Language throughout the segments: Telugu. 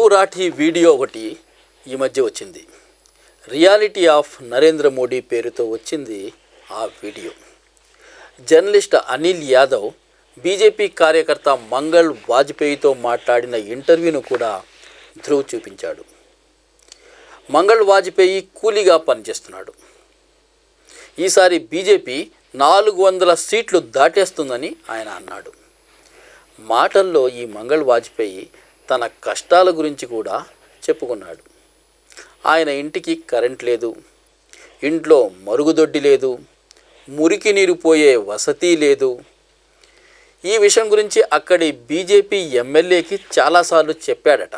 ధ్రువ్ రాఠీ వీడియో ఒకటి ఈ మధ్య వచ్చింది. రియాలిటీ ఆఫ్ నరేంద్ర మోడీ పేరుతో వచ్చింది ఆ video. Journalist Anil Yadav BJP కార్యకర్త మంగళ్ వాజ్పేయితో మాట్లాడిన ఇంటర్వ్యూను కూడా ధ్రువ్ చూపించాడు. మంగళ్ వాజ్పేయి కూలీగా పనిచేస్తున్నాడు. ఈసారి బీజేపీ 400 సీట్లు దాటేస్తుందని ఆయన అన్నాడు. మాటల్లో ఈ మంగళ్ వాజ్పేయి తన కష్టాల గురించి కూడా చెప్పుకున్నాడు. ఆయన ఇంటికి కరెంట్ లేదు, ఇంట్లో మరుగుదొడ్డి లేదు, మురికి నీరు పోయే వసతి లేదు. ఈ విషయం గురించి అక్కడి బీజేపీ ఎమ్మెల్యేకి చాలాసార్లు చెప్పాడట.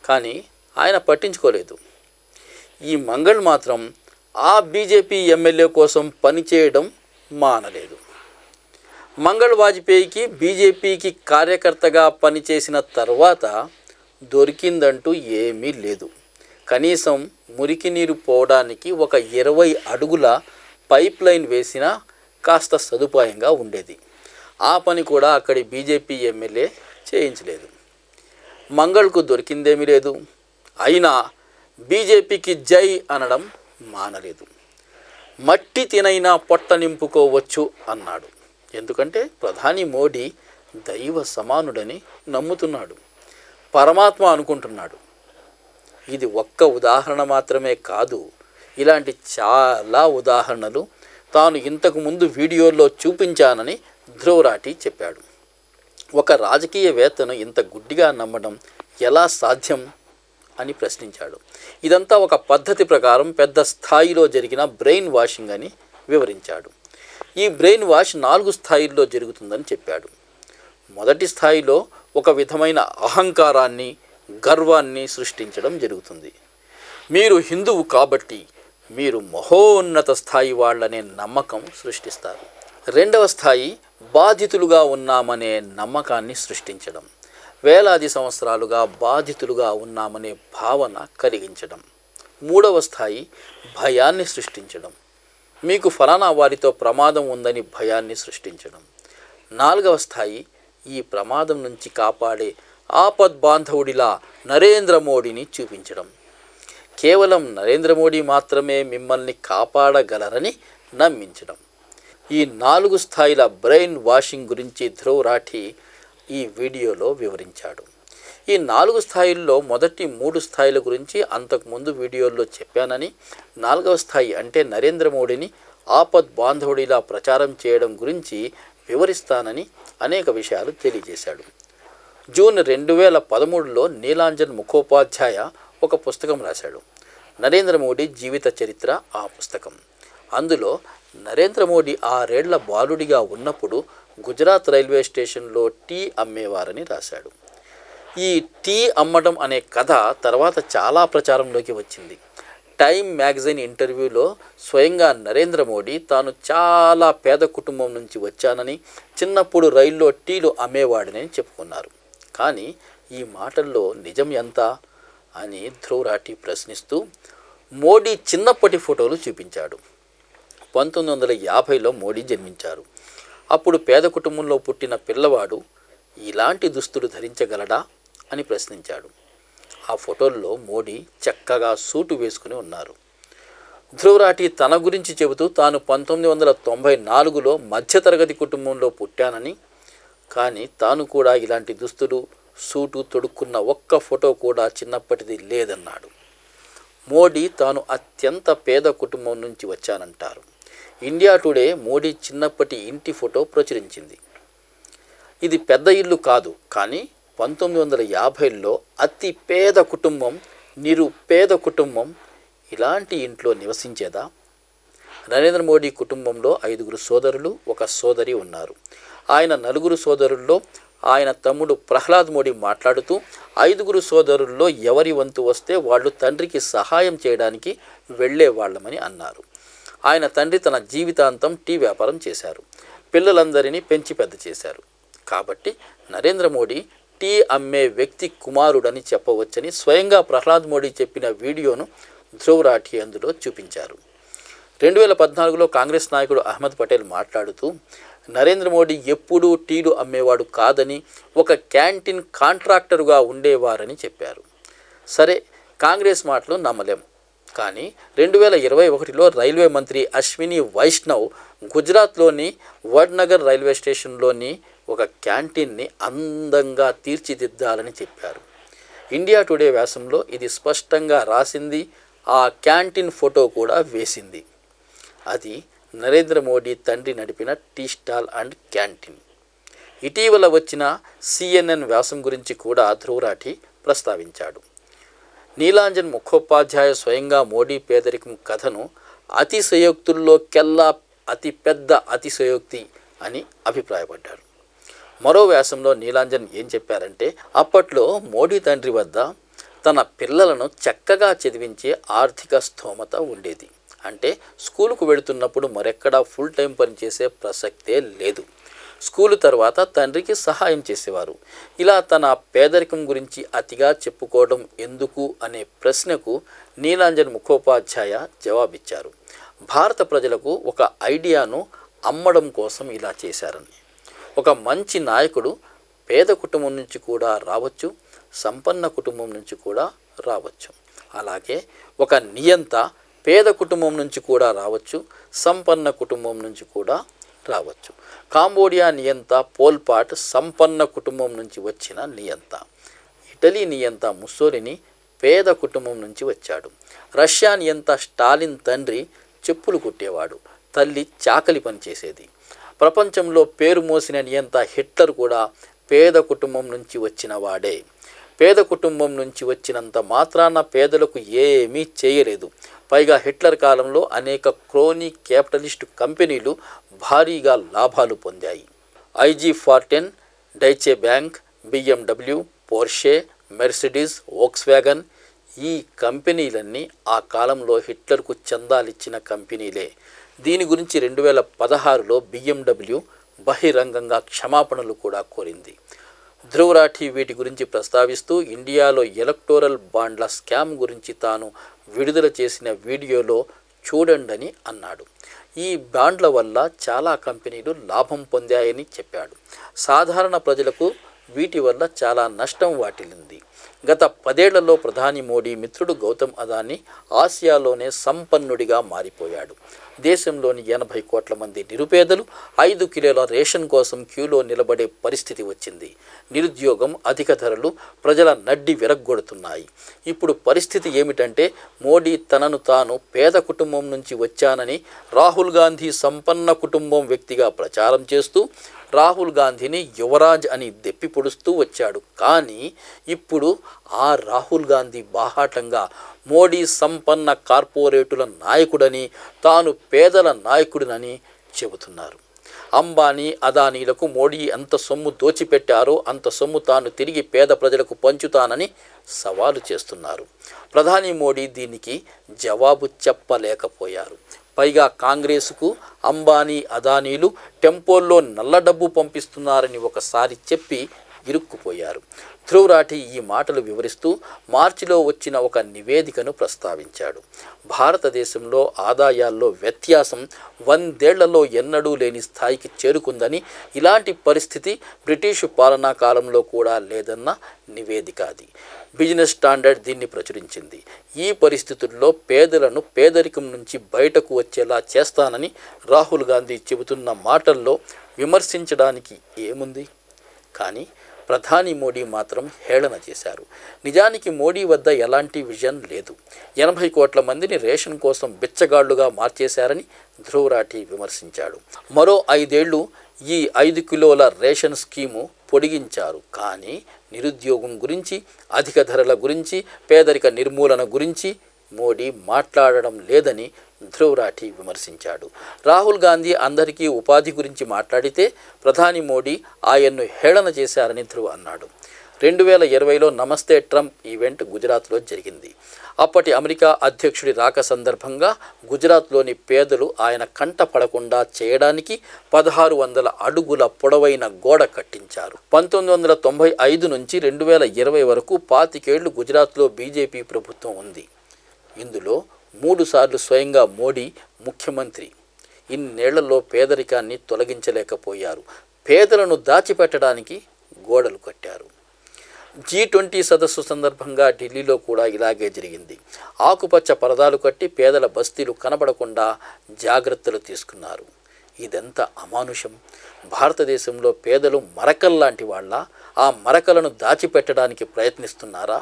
కానీ ఆయన పట్టించుకోలేదు. ఈ మంగళ్ మాత్రం ఆ బీజేపీ ఎమ్మెల్యే కోసం పనిచేయడం మానలేదు. మంగళ్ వాజ్పేయికి బీజేపీకి కార్యకర్తగా పనిచేసిన తర్వాత దొరికిందంటూ ఏమీ లేదు. కనీసం మురికి నీరు పోవడానికి ఒక 20 అడుగుల పైప్ లైన్ వేసినా కాస్త సదుపాయంగా ఉండేది. ఆ పని కూడా అక్కడి బీజేపీ ఎమ్మెల్యే చేయించలేదు. మంగళ్కు దొరికిందేమీ లేదు. అయినా బీజేపీకి జై అనడం మానలేదు. మట్టి తినైనా పొట్ట నింపుకోవచ్చు అన్నాడు. ఎందుకంటే ప్రధాని మోడీ దైవ సమానుడని నమ్ముతున్నాడు, పరమాత్మ అనుకుంటున్నాడు. ఇది ఒక్క ఉదాహరణ మాత్రమే కాదు, ఇలాంటి చాలా ఉదాహరణలు తాను ఇంతకుముందు వీడియోల్లో చూపించానని ధ్రువ్ రాఠీ చెప్పాడు. ఒక రాజకీయవేత్తను ఇంత గుడ్డిగా నమ్మడం ఎలా సాధ్యం అని ప్రశ్నించాడు. ఇదంతా ఒక పద్ధతి ప్రకారం పెద్ద స్థాయిలో జరిగిన బ్రెయిన్ వాషింగ్ అని వివరించాడు. ఈ బ్రెయిన్ వాష్ 4 స్థాయిల్లో జరుగుతుందని చెప్పాడు. మొదటి స్థాయిలో ఒక విధమైన అహంకారాన్ని, గర్వాన్ని సృష్టించడం జరుగుతుంది. మీరు హిందువు కాబట్టి మీరు మహోన్నత స్థాయి వాళ్ళనే నమ్మకం సృష్టిస్తారు. రెండవ స్థాయి బాధితులుగా ఉన్నామనే నమ్మకాన్ని సృష్టించడం. వేలాది సంవత్సరాలుగా బాధితులుగా ఉన్నామనే భావన కలిగించడం. మూడవ స్థాయి భయాన్ని సృష్టించడం. మీకు ఫలానా వారితో ప్రమాదం ఉందని భయాన్ని సృష్టించడం. నాలుగవ స్థాయి ఈ ప్రమాదం నుంచి కాపాడే ఆపద్బాంధవుడిలా నరేంద్ర మోడీని చూపించడం. కేవలం నరేంద్ర మోడీ మాత్రమే మిమ్మల్ని కాపాడగలరని నమ్మించడం. ఈ 4 స్థాయిల బ్రెయిన్ వాషింగ్ గురించి ధ్రువ్ రాఠీ ఈ వీడియోలో వివరించాడు. ఈ 4 స్థాయిల్లో మొదటి 3 స్థాయిల గురించి అంతకుముందు వీడియోల్లో చెప్పానని, 4వ స్థాయి అంటే నరేంద్ర మోడీని ఆపద్ బాంధవుడిలా ప్రచారం చేయడం గురించి వివరిస్తానని అనేక విషయాలు తెలియజేశాడు. జూన్ 2013లో నీలాంజన్ ముఖోపాధ్యాయ ఒక పుస్తకం రాశాడు, నరేంద్ర మోడీ జీవిత చరిత్ర. ఆ పుస్తకం అందులో నరేంద్ర మోడీ 6 ఏళ్ల బాలుడిగా ఉన్నప్పుడు గుజరాత్ రైల్వే స్టేషన్లో టీ అమ్మేవారని రాశాడు. ఈ టీ అమ్మడం అనే కథ తర్వాత చాలా ప్రచారంలోకి వచ్చింది. టైమ్ మ్యాగజైన్ ఇంటర్వ్యూలో స్వయంగా నరేంద్ర మోడీ తాను చాలా పేద కుటుంబం నుంచి వచ్చానని, చిన్నప్పుడు రైల్లో టీలు అమ్మేవాడని చెప్పుకున్నారు. కానీ ఈ మాటల్లో నిజం ఎంత అని ధ్రువ్ రాఠీ ప్రశ్నిస్తూ మోడీ చిన్నప్పటి ఫోటోలు చూపించాడు. 1950లో మోడీ జన్మించారు. అప్పుడు పేద కుటుంబంలో పుట్టిన పిల్లవాడు ఇలాంటి దుస్తులు ధరించగలడా అని ప్రశ్నించాడు. ఆ ఫోటోల్లో మోడీ చక్కగా సూటు వేసుకుని ఉన్నారు. ధ్రువ్ రాఠీ తన గురించి చెబుతూ తాను 1994లో మధ్యతరగతి కుటుంబంలో పుట్టానని, కానీ తాను కూడా ఇలాంటి దుస్తులు, సూటు తొడుక్కున్న ఒక్క ఫోటో కూడా చిన్నప్పటిది లేదన్నాడు. మోడీ తాను అత్యంత పేద కుటుంబం నుంచి వచ్చానంటారు. ఇండియా టుడే మోడీ చిన్నప్పటి ఇంటి ఫోటో ప్రచురించింది. ఇది పెద్ద ఇల్లు కాదు, కానీ 1950లో అతి పేద కుటుంబం, నిరుపేద కుటుంబం ఇలాంటి ఇంట్లో నివసించేదా? నరేంద్ర మోడీ కుటుంబంలో 5 సోదరులు, 1 సోదరి ఉన్నారు. ఆయన 4 సోదరుల్లో ఆయన తమ్ముడు ప్రహ్లాద్ మోడీ మాట్లాడుతూ 5 సోదరుల్లో ఎవరి వంతు వస్తే వాళ్ళు తండ్రికి సహాయం చేయడానికి వెళ్ళేవాళ్ళమని అన్నారు. ఆయన తండ్రి తన జీవితాంతం టీ వ్యాపారం చేశారు. పిల్లలందరినీ పెంచి పెద్ద చేశారు. కాబట్టి నరేంద్ర మోడీ టీ అమ్మే వ్యక్తి కుమారుడని చెప్పవచ్చని స్వయంగా ప్రహ్లాద్ మోడీ చెప్పిన వీడియోను ధ్రువ్ రాఠీ అందులో చూపించారు. 2014లో కాంగ్రెస్ నాయకుడు అహ్మద్ పటేల్ మాట్లాడుతూ నరేంద్ర మోడీ ఎప్పుడూ టీలు అమ్మేవాడు కాదని, ఒక క్యాంటీన్ కాంట్రాక్టరుగా ఉండేవారని చెప్పారు. సరే, కాంగ్రెస్ మాటలు నమ్మలేం. కానీ 2021లో రైల్వే మంత్రి అశ్విని వైష్ణవ్ గుజరాత్లోని వడ్నగర్ రైల్వే స్టేషన్లోని ఒక క్యాంటీన్ని అందంగా తీర్చిదిద్దాలని చెప్పారు. ఇండియా టుడే వ్యాసంలో ఇది స్పష్టంగా రాసింది. ఆ క్యాంటీన్ ఫోటో కూడా వేసింది. అది నరేంద్ర మోడీ తండ్రి నడిపిన టీ స్టాల్ అండ్ క్యాంటీన్. ఇటీవల వచ్చిన CNN వ్యాసం గురించి కూడా ధ్రువరాఠి ప్రస్తావించాడు. నీలాంజన్ ముఖోపాధ్యాయ స్వయంగా మోడీ పేదరికం కథను అతిశయోక్తుల్లోకెల్లా అతిపెద్ద అతిశయోక్తి అని అభిప్రాయపడ్డారు. మరో వ్యాసంలో నీలాంజన్ ఏం చెప్పారంటే, అప్పట్లో మోడీ తండ్రి వద్ద తన పిల్లలను చక్కగా చదివించే ఆర్థిక స్థోమత ఉండేది. అంటే స్కూలుకు వెళుతున్నప్పుడు మరెక్కడా ఫుల్ టైం పనిచేసే ప్రసక్తే లేదు. స్కూలు తర్వాత తండ్రికి సహాయం చేసేవారు. ఇలా తన పేదరికం గురించి అతిగా చెప్పుకోవడం ఎందుకు అనే ప్రశ్నకు నీలాంజన్ ముఖోపాధ్యాయ జవాబిచ్చారు. భారత ప్రజలకు ఒక ఐడియాను అమ్మడం కోసం ఇలా చేశారని. ఒక మంచి నాయకుడు పేద కుటుంబం నుంచి కూడా రావచ్చు, సంపన్న కుటుంబం నుంచి కూడా రావచ్చు. అలాగే ఒక నియంత పేద కుటుంబం నుంచి కూడా రావచ్చు, సంపన్న కుటుంబం నుంచి కూడా రావచ్చు. కాంబోడియా నియంత పోల్పాట్ సంపన్న కుటుంబం నుంచి వచ్చిన నియంత. ఇటలీ నియంత ముస్సోలిని పేద కుటుంబం నుంచి వచ్చాడు. రష్యా నియంత స్టాలిన్ తండ్రి చెప్పులు కుట్టేవాడు, తల్లి చాకలి పనిచేసేది. ప్రపంచంలో పేరు మోసిన నియంత హిట్లర్ కూడా పేద కుటుంబం నుంచి వచ్చిన వాడే. పేద కుటుంబం నుంచి వచ్చినంత మాత్రాన పేదలకు ఏమీ చేయలేదు. పైగా హిట్లర్ కాలంలో అనేక క్రోనీ క్యాపిటలిస్టు కంపెనీలు భారీగా లాభాలు పొందాయి. IG-14, Deutsche Bank, BMW, Porsche, Mercedes, Volkswagen ఈ కంపెనీలన్నీ ఆ కాలంలో హిట్లర్కు చందాలిచ్చిన కంపెనీలే. దీని గురించి 2016లో BMW బహిరంగంగా క్షమాపణలు కూడా కోరింది. ధ్రువరాఠి వీటి గురించి ప్రస్తావిస్తూ ఇండియాలో ఎలక్టోరల్ బాండ్ల స్కామ్ గురించి తాను విడుదల చేసిన వీడియోలో చూడండని అన్నాడు. ఈ బాండ్ల వల్ల చాలా కంపెనీలు లాభం పొందాయని చెప్పాడు. సాధారణ ప్రజలకు వీటి వల్ల చాలా నష్టం వాటిల్లింది. గత 10 ఏళ్లలో ప్రధాని మోడీ మిత్రుడు గౌతమ్ అదానీ ఆసియాలోనే సంపన్నుడిగా మారిపోయాడు. దేశంలోని 80 కోట్ల మంది నిరుపేదలు 5 కిలోల రేషన్ కోసం క్యూలో నిలబడే పరిస్థితి వచ్చింది. నిరుద్యోగం, అధిక ధరలు ప్రజల నడ్డి విరగ్గొడుతున్నాయి. ఇప్పుడు పరిస్థితి ఏమిటంటే, మోడీ తనను తాను పేద కుటుంబం నుంచి వచ్చానని రాహుల్ గాంధీ సంపన్న కుటుంబం వ్యక్తిగా ప్రచారం చేస్తూ రాహుల్ గాంధీని యువరాజ్ అని దెప్పి పొడుస్తూ వచ్చాడు. కానీ ఇప్పుడు ఆ రాహుల్ గాంధీ బాహాటంగా మోడీ సంపన్న కార్పొరేటుల నాయకుడని, తాను పేదల నాయకుడినని చెబుతున్నారు. అంబానీ, అదానీలకు మోడీ ఎంత సొమ్ము దోచిపెట్టారో అంత సొమ్ము తాను తిరిగి పేద ప్రజలకు పంచుతానని సవాలు చేస్తున్నారు. ప్రధాని మోడీ దీనికి జవాబు చెప్పలేకపోయారు. పైగా కాంగ్రెసుకు అంబానీ, అదానీలు టెంపోల్లో నల్ల డబ్బు పంపిస్తున్నారని ఒకసారి చెప్పి ఇరుక్కుపోయారు. ధ్రువరాఠి ఈ మాటలు వివరిస్తూ మార్చిలో వచ్చిన ఒక నివేదికను ప్రస్తావించాడు. భారతదేశంలో ఆదాయాల్లో వ్యత్యాసం 100 ఏళ్లలో ఎన్నడూ లేని స్థాయికి చేరుకుందని, ఇలాంటి పరిస్థితి బ్రిటిషు పాలనా కాలంలో కూడా లేదన్న నివేదిక అది. బిజినెస్ స్టాండర్డ్ దీన్ని ప్రచురించింది. ఈ పరిస్థితుల్లో పేదలను పేదరికం నుంచి బయటకు వచ్చేలా చేస్తానని రాహుల్ గాంధీ చెబుతున్న మాటల్లో విమర్శించడానికి ఏముంది? కానీ ప్రధాని మోడీ మాత్రం హేళన చేశారు. నిజానికి మోడీ వద్ద ఎలాంటి విజన్ లేదు. 80 కోట్ల మందిని రేషన్ కోసం బిచ్చగాళ్లుగా మార్చేశారని ధ్రువరాఠి విమర్శించాడు. మరో 5 ఏళ్లు ఈ 5 కిలోల రేషన్ స్కీము పొడిగించారు. కానీ నిరుద్యోగం గురించి, అధిక ధరల గురించి, పేదరిక నిర్మూలన గురించి మోడీ మాట్లాడడం లేదని ధ్రువరాఠి విమర్శించాడు. రాహుల్ గాంధీ అందరికీ ఉపాధి గురించి మాట్లాడితే ప్రధాని మోడీ ఆయన్ను హేళన చేశారని ధ్రువ అన్నాడు. 2020లో నమస్తే ట్రంప్ ఈవెంట్ గుజరాత్లో జరిగింది. అప్పటి అమెరికా అధ్యక్షుడి రాక సందర్భంగా గుజరాత్లోని పేదలు ఆయన కంట పడకుండా చేయడానికి 1600 అడుగుల పొడవైన గోడ కట్టించారు. 1995 నుంచి 2020 వరకు 25 ఏళ్లు గుజరాత్లో బీజేపీ ప్రభుత్వం ఉంది. ఇందులో 3 సార్లు స్వయంగా మోడీ ముఖ్యమంత్రి. ఇన్నేళ్లలో పేదరికాన్ని తొలగించలేకపోయారు. పేదలను దాచిపెట్టడానికి గోడలు కట్టారు. G20 సదస్సు సందర్భంగా ఢిల్లీలో కూడా ఇలాగే జరిగింది. ఆకుపచ్చ పరదాలు కట్టి పేదల బస్తీలు కనబడకుండా జాగ్రత్తలు తీసుకున్నారు. ఇదెంత అమానుషం! భారతదేశంలో పేదలు మరకల్లాంటి వాళ్ళ, ఆ మరకలను దాచిపెట్టడానికి ప్రయత్నిస్తున్నారా?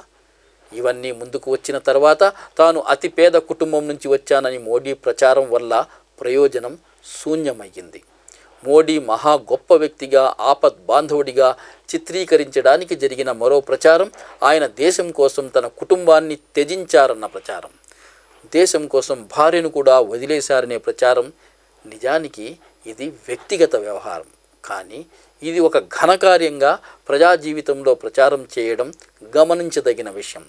ఇవన్నీ ముందుకు వచ్చిన తర్వాత తాను అతి పేద కుటుంబం నుంచి వచ్చానని మోడీ ప్రచారం వల్ల ప్రయోజనం శూన్యమయ్యింది. మోడీ మహా గొప్ప వ్యక్తిగా, ఆపద్ బాంధవుడిగా చిత్రీకరించడానికి జరిగిన మరో ప్రచారం ఆయన దేశం కోసం తన కుటుంబాన్ని త్యజించారన్న ప్రచారం. దేశం కోసం భార్యను కూడా వదిలేశారనే ప్రచారం. నిజానికి ఇది వ్యక్తిగత వ్యవహారం, కానీ ఇది ఒక ఘనకార్యంగా ప్రజా జీవితంలో ప్రచారం చేయడం గమనించదగిన విషయం.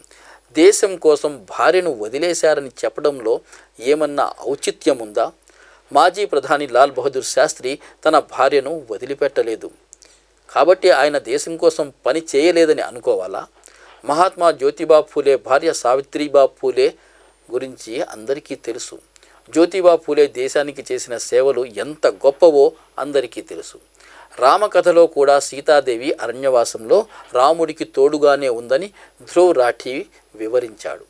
దేశం కోసం భార్యను వదిలేశారని చెప్పడంలో ఏమన్నా ఔచిత్యం ఉందా? మాజీ ప్రధాని లాల్ బహదూర్ శాస్త్రి తన భార్యను వదిలిపెట్టలేదు కాబట్టి ఆయన దేశం కోసం పని చేయలేదని అనుకోవాలా? మహాత్మా జ్యోతిబా ఫూలే భార్య సావిత్రిబా ఫూలే గురించి అందరికీ తెలుసు. జ్యోతిబా ఫూలే దేశానికి చేసిన సేవలు ఎంత గొప్పవో అందరికీ తెలుసు. రామకథలో కూడా సీతాదేవి అరణ్యవాసంలో రాముడికి తోడుగానే ఉందని ధ్రువ్ రాఠీ వివరించాడు.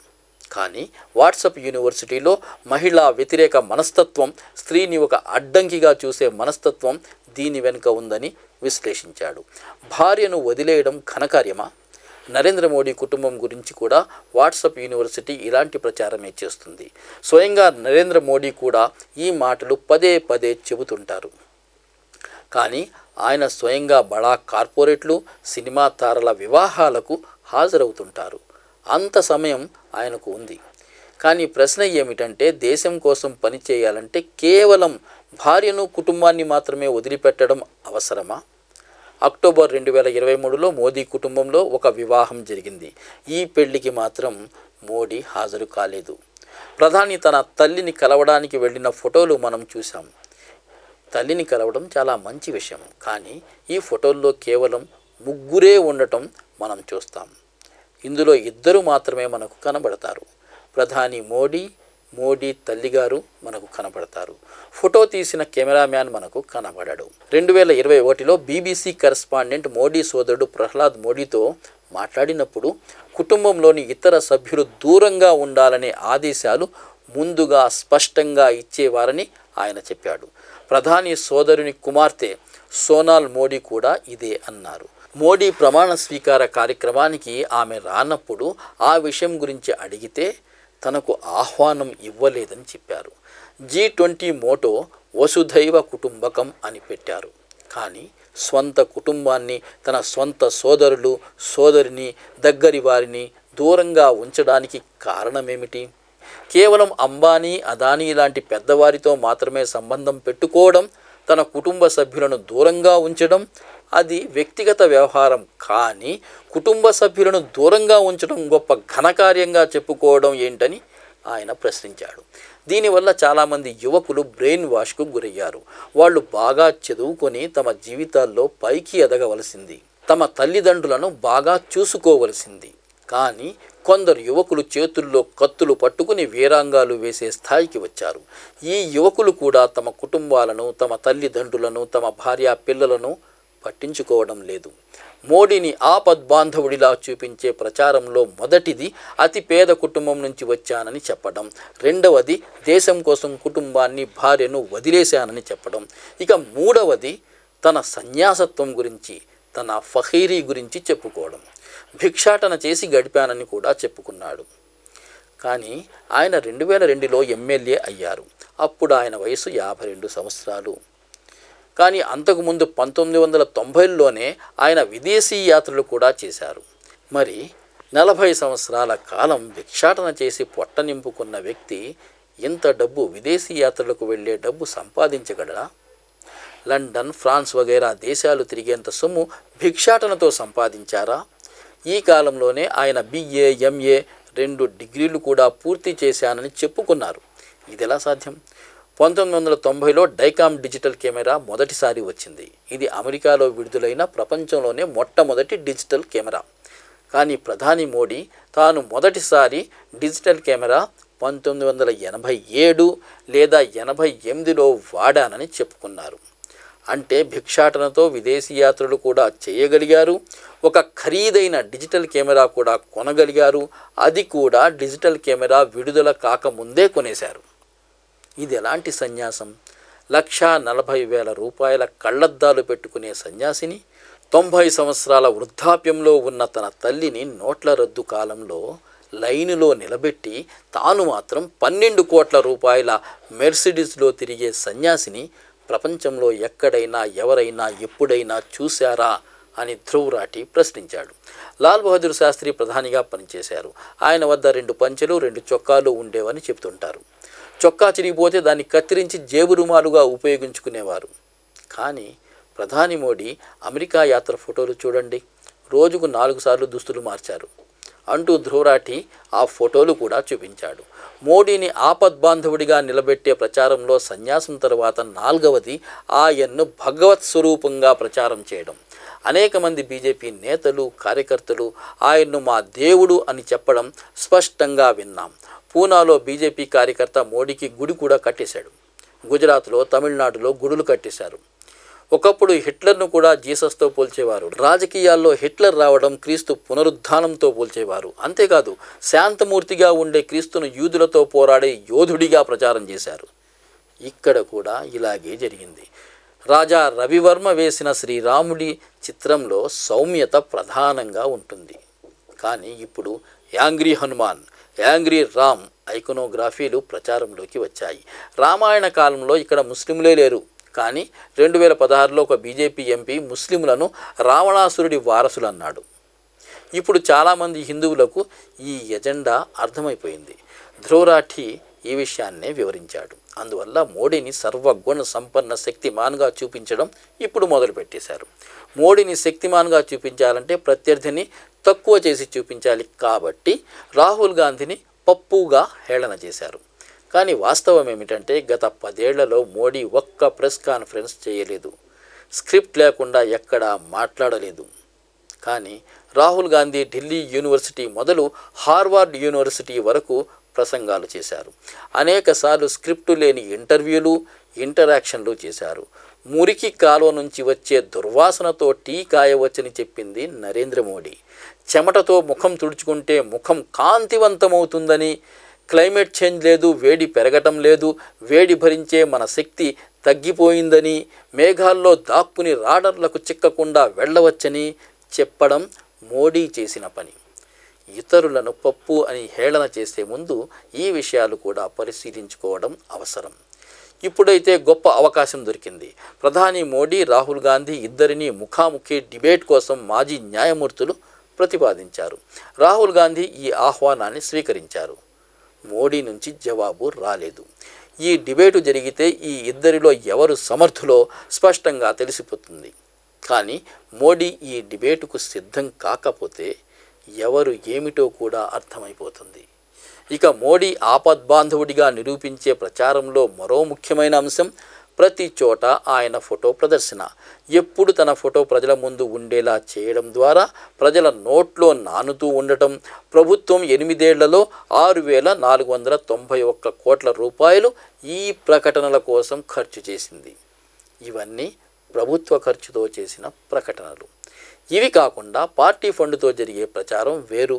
కానీ వాట్సాప్ యూనివర్సిటీలో మహిళా వ్యతిరేక మనస్తత్వం, స్త్రీని ఒక అడ్డంకిగా చూసే మనస్తత్వం దీని వెనుక ఉందని విశ్లేషించాడు. భార్యను వదిలేయడం ఘనకార్యమా? నరేంద్ర మోడీ కుటుంబం గురించి కూడా వాట్సాప్ యూనివర్సిటీ ఇలాంటి ప్రచారమే చేస్తుంది. స్వయంగా నరేంద్ర మోడీ కూడా ఈ మాటలు పదే పదే చెబుతుంటారు. కానీ ఆయన స్వయంగా బడా కార్పొరేట్లు, సినిమా తారల వివాహాలకు హాజరవుతుంటారు. అంత సమయం ఆయనకు ఉంది. కానీ ప్రశ్న ఏమిటంటే, దేశం కోసం పని చేయాలంటే కేవలం భార్యను, కుటుంబాన్ని మాత్రమే వదిలిపెట్టడం అవసరమా? అక్టోబర్ 2023లో మోదీ కుటుంబంలో ఒక వివాహం జరిగింది. ఈ పెళ్లికి మాత్రం మోడీ హాజరు కాలేదు. ప్రధాని తన తల్లిని కలవడానికి వెళ్ళిన ఫోటోలు మనం చూసాం. తల్లిని కలవడం చాలా మంచి విషయం, కానీ ఈ ఫోటోల్లో కేవలం ముగ్గురే ఉండటం మనం చూస్తాం. ఇందులో ఇద్దరు మాత్రమే మనకు కనబడతారు. ప్రధాని మోడీ తల్లిగారు మనకు కనబడతారు. ఫోటో తీసిన కెమెరామ్యాన్ మనకు కనబడడు. 2021లో బీబీసీ కరెస్పాండెంట్ మోడీ సోదరుడు ప్రహ్లాద్ మోడీతో మాట్లాడినప్పుడు కుటుంబంలోని ఇతర సభ్యులు దూరంగా ఉండాలనే ఆదేశాలు ముందుగా స్పష్టంగా ఇచ్చేవారని ఆయన చెప్పాడు. ప్రధాని సోదరుని కుమార్తె సోనాల్ మోడీ కూడా ఇదే అన్నారు. మోడీ ప్రమాణ స్వీకార కార్యక్రమానికి ఆమె రానప్పుడు ఆ విషయం గురించి అడిగితే తనకు ఆహ్వానం ఇవ్వలేదని చెప్పారు. G20 మోటో వసుధైవ కుటుంబకం అని పెట్టారు. కానీ స్వంత కుటుంబాన్ని, తన స్వంత సోదరులు, సోదరిని, దగ్గరి వారిని దూరంగా ఉంచడానికి కారణమేమిటి? కేవలం అంబానీ, అదానీ లాంటి పెద్దవారితో మాత్రమే సంబంధం పెట్టుకోవడం, తన కుటుంబ సభ్యులను దూరంగా ఉంచడం అది వ్యక్తిగత వ్యవహారం. కానీ కుటుంబ సభ్యులను దూరంగా ఉంచడం గొప్ప ఘనకార్యంగా చెప్పుకోవడం ఏంటని ఆయన ప్రశ్నించాడు. దీనివల్ల చాలామంది యువకులు బ్రెయిన్ వాష్కు గురయ్యారు. వాళ్ళు బాగా చదువుకొని తమ జీవితాల్లో పైకి ఎదగవలసింది, తమ తల్లిదండ్రులను బాగా చూసుకోవలసింది. కానీ కొందరు యువకులు చేతుల్లో కత్తులు పట్టుకుని వీరాంగాలు వేసే స్థాయికి వచ్చారు. ఈ యువకులు కూడా తమ కుటుంబాలను, తమ తల్లిదండ్రులను, తమ భార్య పిల్లలను పట్టించుకోవడం లేదు. మోడీని ఆపద్బాంధవుడిలా చూపించే ప్రచారంలో మొదటిది అతి పేద కుటుంబం నుంచి వచ్చానని చెప్పడం, రెండవది దేశం కోసం కుటుంబాన్ని, భార్యను వదిలేశానని చెప్పడం, ఇక మూడవది తన సన్యాసత్వం గురించి, తన ఫఖీరీ గురించి చెప్పుకోవడం. భిక్షాటన చేసి గడిపానని కూడా చెప్పుకున్నాడు. కానీ ఆయన 2002లో ఎమ్మెల్యే అయ్యారు. అప్పుడు ఆయన వయసు 52 సంవత్సరాలు. కానీ అంతకుముందు 1990లోనే ఆయన విదేశీ యాత్రలు కూడా చేశారు. మరి 40 సంవత్సరాల కాలం భిక్షాటన చేసి పొట్ట నింపుకున్న వ్యక్తి ఇంత డబ్బు, విదేశీ యాత్రలకు వెళ్ళే డబ్బు సంపాదించగలరా? లండన్, ఫ్రాన్స్ వగైరా దేశాలు తిరిగేంత సొమ్ము భిక్షాటనతో సంపాదించారా? ఈ కాలంలోనే ఆయన BA, MA 2 డిగ్రీలు కూడా పూర్తి చేశానని చెప్పుకున్నారు. ఇది ఎలా సాధ్యం? 1990లో డైకామ్ డిజిటల్ కెమెరా మొదటిసారి వచ్చింది. ఇది అమెరికాలో విడుదలైన ప్రపంచంలోనే మొట్టమొదటి డిజిటల్ కెమెరా. కానీ ప్రధాని మోడీ తాను మొదటిసారి డిజిటల్ కెమెరా 1987 లేదా 88లో వాడానని చెప్పుకున్నారు. అంటే భిక్షాటనతో విదేశీ యాత్రలు కూడా చేయగలిగారు. ఒక ఖరీదైన డిజిటల్ కెమెరా కూడా కొనగలిగారు. అది కూడా డిజిటల్ కెమెరా విడుదల కాకముందే కొనేశారు. ఇది ఎలాంటి సన్యాసం? 1,40,000 రూపాయల కళ్ళద్దాలు పెట్టుకునే సన్యాసిని, 90 సంవత్సరాల వృద్ధాప్యంలో ఉన్న తన తల్లిని నోట్ల రద్దు కాలంలో లైనులో నిలబెట్టి తాను మాత్రం 12 కోట్ల రూపాయల మెర్సిడీస్లో తిరిగే సన్యాసిని ప్రపంచంలో ఎక్కడైనా ఎవరైనా ఎప్పుడైనా చూశారా అని ధ్రువ్ రాఠీ ప్రశ్నించాడు. లాల్ బహదూర్ శాస్త్రి ప్రధానిగా పనిచేశారు. ఆయన వద్ద 2 పంచెలు 2 చొక్కాలు ఉండేవని చెప్తుంటారు. చొక్కా చిరిగిపోతే దాన్ని కత్తిరించి జేబు రుమాలుగా ఉపయోగించుకునేవారు. కానీ ప్రధాని మోడీ అమెరికా యాత్ర ఫోటోలు చూడండి, రోజుకు 4 సార్లు దుస్తులు మార్చారు అంటూ ధ్రువ్ రాఠీ ఆ ఫోటోలు కూడా చూపించాడు. మోడీని ఆపద్బాంధవుడిగా నిలబెట్టే ప్రచారంలో సన్యాసం తర్వాత 4వది ఆయన్ను భగవత్ స్వరూపంగా ప్రచారం చేయడం. అనేక మంది బీజేపీ నేతలు, కార్యకర్తలు ఆయన్ను మా దేవుడు అని చెప్పడం స్పష్టంగా విన్నాం. పూనాలో బీజేపీ కార్యకర్త మోడీకి గుడి కూడా కట్టేశాడు. గుజరాత్లో, తమిళనాడులో గుడులు కట్టేశారు. ఒకప్పుడు హిట్లర్ను కూడా జీసస్తో పోల్చేవారు. రాజకీయాల్లో హిట్లర్ రావడం క్రీస్తు పునరుద్ధానంతో పోల్చేవారు. అంతేకాదు శాంతమూర్తిగా ఉండే క్రీస్తును యూదులతో పోరాడే యోధుడిగా ప్రచారం చేశారు. ఇక్కడ కూడా ఇలాగే జరిగింది. రాజా రవివర్మ వేసిన శ్రీరాముడి చిత్రంలో సౌమ్యత ప్రధానంగా ఉంటుంది. కానీ ఇప్పుడు యాంగ్రీ హనుమాన్, యాంగ్రీ రామ్ ఐకోనోగ్రఫీలు ప్రచారంలోకి వచ్చాయి. రామాయణ కాలంలో ఇక్కడ ముస్లింలే లేరు. కానీ 2016లో ఒక బీజేపీ ఎంపీ ముస్లింలను రావణాసురుడి వారసులు అన్నాడు. ఇప్పుడు చాలామంది హిందువులకు ఈ ఎజెండా అర్థమైపోయింది. ధ్రువ్ రాఠీ ఈ విషయాన్నే వివరించాడు. అందువల్ల మోడీని సర్వగుణ సంపన్న శక్తిమాన్గా చూపించడం ఇప్పుడు మొదలుపెట్టేశారు. మోడీని శక్తిమాన్గా చూపించాలంటే ప్రత్యర్థిని తక్కువ చేసి చూపించాలి. కాబట్టి రాహుల్ గాంధీని పప్పుగా హేళన చేశారు. కానీ వాస్తవం ఏమిటంటే గత 10 ఏళ్లలో మోడీ ఒక్క ప్రెస్ కాన్ఫరెన్స్ చేయలేదు. స్క్రిప్ట్ లేకుండా ఎక్కడా మాట్లాడలేదు. కానీ రాహుల్ గాంధీ ఢిల్లీ యూనివర్సిటీ మొదలు హార్వర్డ్ యూనివర్సిటీ వరకు ప్రసంగాలు చేశారు. అనేకసార్లు స్క్రిప్టు లేని ఇంటర్వ్యూలు, ఇంటరాక్షన్లు చేశారు. మురికి కాలువ నుంచి వచ్చే దుర్వాసనతో టీ కాయవచ్చని చెప్పింది నరేంద్ర మోడీ. చెమటతో ముఖం తుడుచుకుంటే ముఖం కాంతివంతమవుతుందని, క్లైమేట్ చేంజ్ లేదు, వేడి పెరగటం లేదు, వేడి భరించే మన శక్తి తగ్గిపోయిందని, మేఘాల్లో దాక్కుని రాడర్లకు చిక్కకుండా వెళ్ళవచ్చని చెప్పడం మోడీ చేసిన పని. ఇతరులను పప్పు అని హేళన చేసే ముందు ఈ విషయాలు కూడా పరిశీలించుకోవడం అవసరం. ఇప్పుడైతే గొప్ప అవకాశం దొరికింది. ప్రధాని మోడీ, రాహుల్ గాంధీ ఇద్దరిని ముఖాముఖి డిబేట్ కోసం మాజీ న్యాయమూర్తులు ప్రతిపాదించారు. రాహుల్ గాంధీ ఈ ఆహ్వానాన్ని స్వీకరించారు. మోడీ నుంచి జవాబు రాలేదు. ఈ డిబేటు జరిగితే ఈ ఇద్దరిలో ఎవరు సమర్థులో స్పష్టంగా తెలిసిపోతుంది. కానీ మోడీ ఈ డిబేటుకు సిద్ధం కాకపోతే ఎవరు ఏమిటో కూడా అర్థమైపోతుంది. ఇక మోడీ ఆపద్బాంధవుడిగా నిరూపించే ప్రచారంలో మరో ముఖ్యమైన అంశం ప్రతి చోట ఆయన ఫోటో ప్రదర్శన. ఎప్పుడు తన ఫోటో ప్రజల ముందు ఉండేలా చేయడం ద్వారా ప్రజల నోట్లో నానుతూ ఉండటం. ప్రభుత్వం 8 ఏళ్లలో 6,491 కోట్ల రూపాయలు ఈ ప్రకటనల కోసం ఖర్చు చేసింది. ఇవన్నీ ప్రభుత్వ ఖర్చుతో చేసిన ప్రకటనలు. ఇవి కాకుండా పార్టీ ఫండ్తో జరిగే ప్రచారం వేరు,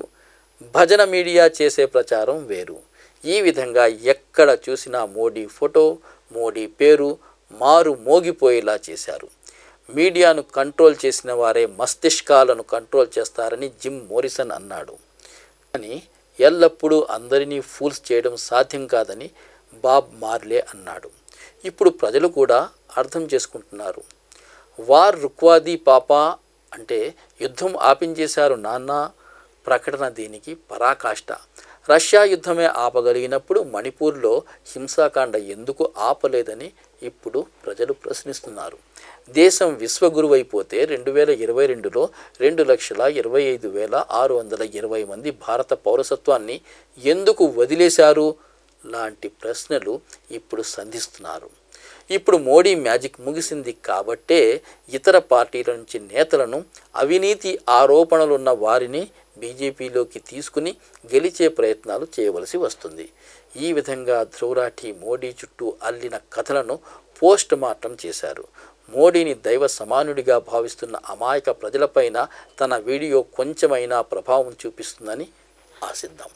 భజన మీడియా చేసే ప్రచారం వేరు. ఈ విధంగా ఎక్కడ చూసినా మోడీ ఫోటో, మోడీ పేరు మారు మోగిపోయేలా చేశారు. మీడియాను కంట్రోల్ చేసిన వారే మస్తిష్కాలను కంట్రోల్ చేస్తారని జిమ్ మోరిసన్ అన్నాడు. కానీ ఎల్లప్పుడూ అందరినీ ఫూల్స్ చేయడం సాధ్యం కాదని బాబ్ మార్లే అన్నాడు. ఇప్పుడు ప్రజలు కూడా అర్థం చేసుకుంటున్నారు. వార్ రుక్వాది పాపా అంటే యుద్ధం ఆపించేశారు నాన్న ప్రకటన దీనికి పరాకాష్ట. రష్యా యుద్ధమే ఆపగలిగినప్పుడు మణిపూర్లో హింసాకాండ ఎందుకు ఆపలేదని ఇప్పుడు ప్రజలు ప్రశ్నిస్తున్నారు. దేశం విశ్వగురువైపోతే 2022లో 2,25,620 మంది భారత పౌరసత్వాన్ని ఎందుకు వదిలేశారు లాంటి ప్రశ్నలు ఇప్పుడు సంధిస్తున్నారు. ఇప్పుడు మోడీ మ్యాజిక్ ముగిసింది కాబట్టే ఇతర పార్టీల నుంచి నేతలను, అవినీతి ఆరోపణలున్న వారిని బీజేపీలోకి తీసుకుని గెలిచే ప్రయత్నాలు చేయవలసి వస్తుంది. ఈ విధంగా ధ్రువరాఠి మోడీ చుట్టూ అల్లిన కథలను పోస్ట్ మార్టం చేశారు. మోడీని దైవ సమానుడిగా భావిస్తున్న అమాయక ప్రజలపైన తన వీడియో కొంచెమైనా ప్రభావం చూపిస్తుందని ఆశిద్దాం.